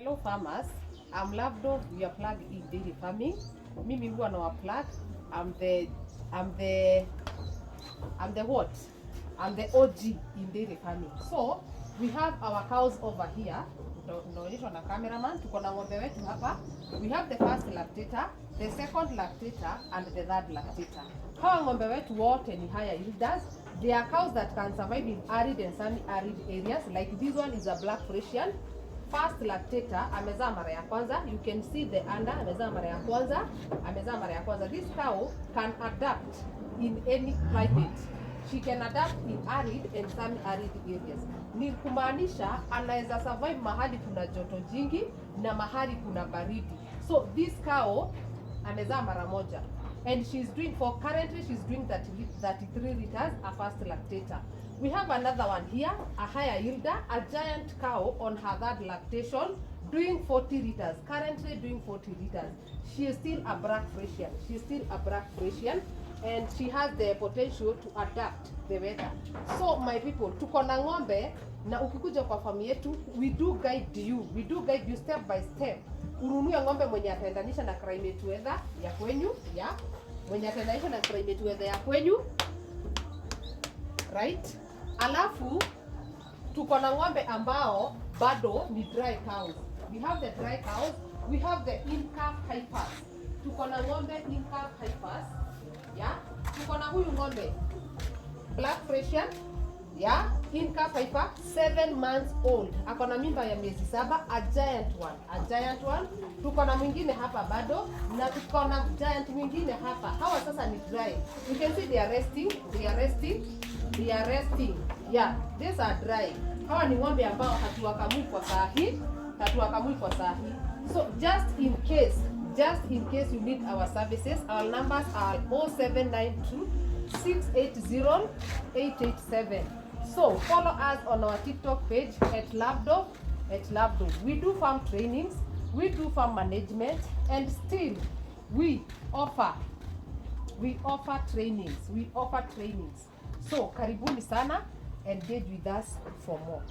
Hello farmers, I'm Labdo, we are plug in dairy farming. Mimi huwa na wa plug. I'm the what? I'm the OG in dairy farming. So we have our cows over here. Tunaonyeshwa na cameraman. Tuko na ng'ombe wetu hapa. We have the first lactator, the second lactator and the third lactator. Hawa ng'ombe wetu wote ni higher yielders. They are cows that can survive in arid and semi-arid areas. Like this one is a black Frisian. First lactator amezaa mara ya kwanza. You can see the under amezaa mara ya kwanza. This cow can adapt in any climate. She can adapt in arid and semi-arid areas. Ni kumaanisha anaweza survive mahali kuna joto jingi na mahali kuna baridi. So this cow amezaa mara moja. And currently she's doing 33 liters a first lactator. We have another one here, a higher yielder, a giant cow on her third lactation, doing 40 liters, currently doing 40 liters. She is still a black Frisian, and she has the potential to adapt the weather. So my people, tuko na ng'ombe na ukikuja kwa farm yetu, we do guide you step by step. Ununue ng'ombe mwenye ataendanisha na climate weather ya kwenyu, right? Alafu tuko na ng'ombe ambao bado ni dry cows. We have the dry cows, we have the in-calf heifers. Tuko na ng'ombe in-calf heifers, yeah? Tuko na huyu ng'ombe black Frisian, yeah? In-calf heifer, 7 months old. Ako na mimba ya miezi 7, a giant one. Tuko na mwingine hapa bado na tuko na giant mwingine hapa. Hawa sasa ni dry. You can see they are resting. Yeah, these are dry. Hawa ni ng'ombe ambao hatuwakamui kwa saa hii. So just in case you need our services, our numbers are 0792 680 887. So follow us on our TikTok page at Labdo. We do farm trainings, we do farm management, and still we offer trainings. So karibuni sana, engage with us for more.